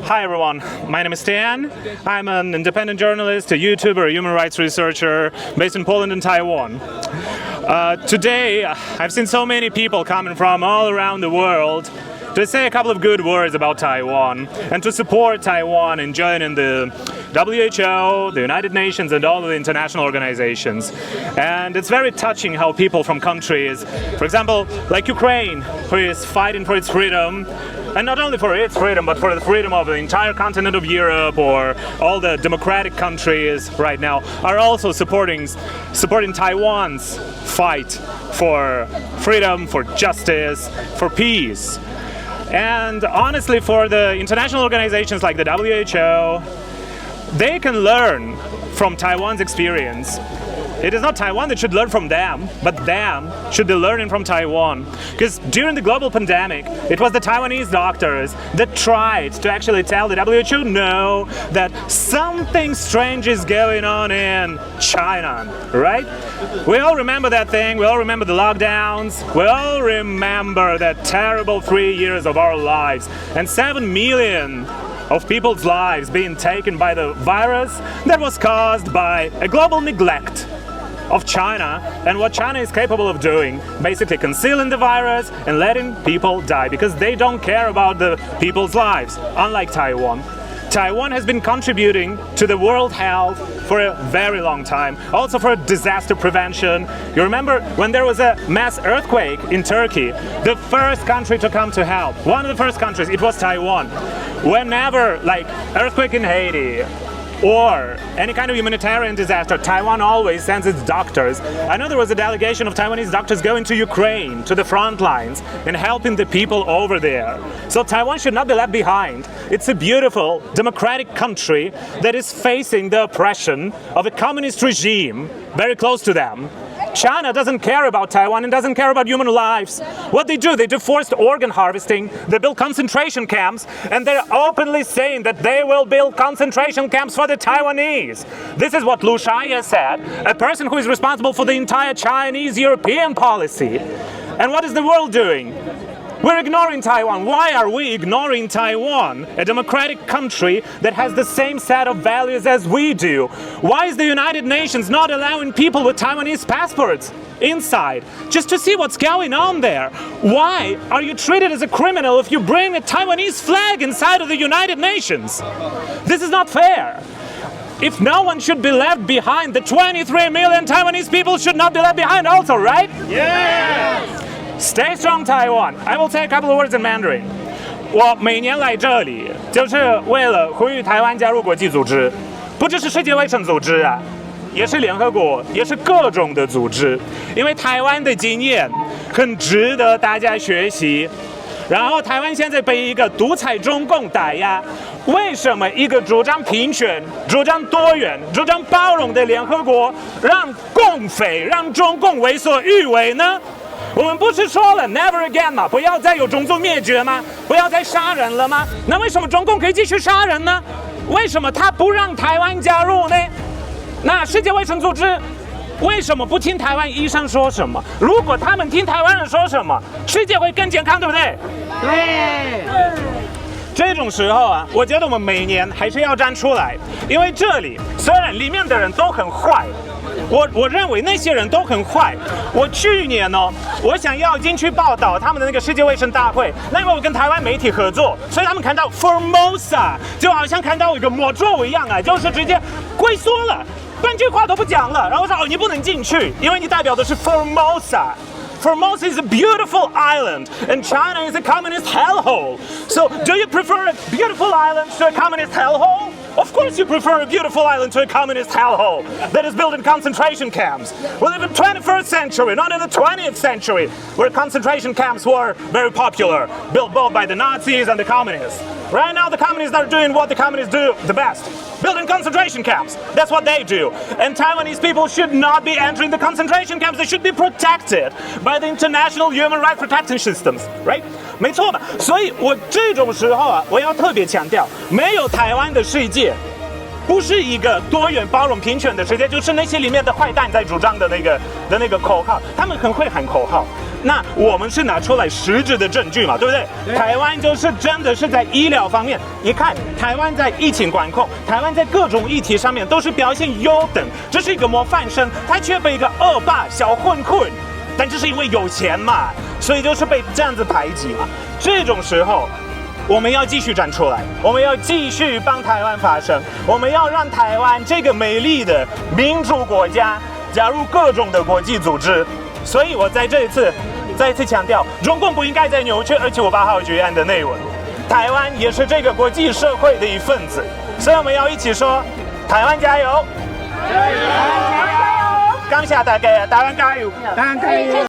Hi everyone, my name is Dan. I'm an independent journalist, a YouTuber, a human rights researcher based in Poland and Taiwan. Today, I've seen so many people coming from all around the world to say a couple of good words about Taiwan and to support Taiwan in joining the WHO, the United Nations, and all of the international organizations. And it's very touching how people from countries, for example, like Ukraine, who is fighting for its freedom, and not only for its freedom, but for the freedom of the entire continent of Europe or all the democratic countries right now, are also supporting Taiwan's fight for freedom, for justice, for peace. And honestly, for the international organizations like the WHO, they can learn from Taiwan's experience. It is not Taiwan that should learn from them, but them should be learning from Taiwan. Because during the global pandemic, it was the Taiwanese doctors that tried to actually tell the WHO no, that something strange is going on in China, right? We all remember that thing, we all remember the lockdowns, we all remember that terrible 3 years of our lives, and 7 million of people's lives being taken by the virus that was caused by a global neglect of China and what China is capable of doing, basically concealing the virus and letting people die because they don't care about the people's lives, unlike Taiwan. Taiwan has been contributing to the world health for a very long time, also for disaster prevention. You remember when there was a mass earthquake in Turkey, the first country to come to help, one of the first countries, it was Taiwan. Whenever, like earthquake in Haiti, or any kind of humanitarian disaster, Taiwan always sends its doctors. I know there was a delegation of Taiwanese doctors going to Ukraine, to the front lines, and helping the people over there. So Taiwan should not be left behind. It's a beautiful, democratic country that is facing the oppression of a communist regime very close to them. China doesn't care about Taiwan and doesn't care about human lives. What they do forced organ harvesting, they build concentration camps, and they're openly saying that they will build concentration camps for the Taiwanese. This is what Liu Shaye said, a person who is responsible for the entire Chinese-European policy. And what is the world doing? We're ignoring Taiwan. Why are we ignoring Taiwan, a democratic country that has the same set of values as we do? Why is the United Nations not allowing people with Taiwanese passports inside just to see what's going on there? Why are you treated as a criminal if you bring a Taiwanese flag inside of the United Nations? This is not fair. If no one should be left behind, the 23 million Taiwanese people should not be left behind also, right? Yeah! Stay strong, Taiwan. I will say a couple of words in Mandarin. 我每年来这里，就是为了呼吁台湾加入国际组织，不只是世界卫生组织啊，也是联合国，也是各种的组织。因为台湾的经验很值得大家学习。然后台湾现在被一个独裁中共打压，为什么一个主张平权、主张多元、主张包容的联合国，让共匪、让中共为所欲为呢？我们不是说了 never again 吗？不要再有种族灭绝吗？不要再杀人了吗？那为什么中共可以继续杀人呢？为什么他不让台湾加入呢？那世界卫生组织为什么不听台湾医生说什么？如果他们听台湾人说什么，世界会更健康，对不对？对。这种时候啊，我觉得我们每年还是要站出来，因为这里虽然里面的人都很坏。我认为那些人都很坏。我去年呢，我想要进去报道他们的那个世界卫生大会，那因为我跟台湾媒体合作，所以他们看到 Formosa 就好像看到一个魔咒一样啊，就是直接龟缩了，半句话都不讲了，然后说哦你不能进去，因为你代表的是 Formosa。Formosa is a beautiful island, and China is a communist hellhole. So, do you prefer a beautiful island to a communist hellhole? Of course you prefer a beautiful island to a communist hellhole that is built in concentration camps. We live in the 21st century, not in the 20th century, where concentration camps were very popular, built both by the Nazis and the communists. Right now the communists are doing what the communists do the best. Building concentration camps. That's what they do. And Taiwanese people should not be entering the concentration camps. They should be protected by the international human rights protection systems. Right? 没错嘛。所以我这种时候啊，我要特别强调，没有台湾的世界，不是一个多元包容平权的世界，就是那些里面的坏蛋在主张的那个口号，他们很会喊口号。那我们是拿出来实质的证据嘛，对不对？台湾就是真的是在医疗方面，你看台湾在疫情管控，台湾在各种议题上面都是表现优等，这是一个模范生，他却被一个恶霸小混混，但就是因为有钱嘛，所以就是被这样子排挤嘛。这种时候，我们要继续站出来，我们要继续帮台湾发声，我们要让台湾这个美丽的民主国家加入各种的国际组织。所以我在这一次再次强调，中共不应该再扭曲275-8号决议案的内文，台湾也是这个国际社会的一份子，所以我们要一起说，台湾加油！加油！感謝大家，台灣加油！大家加油！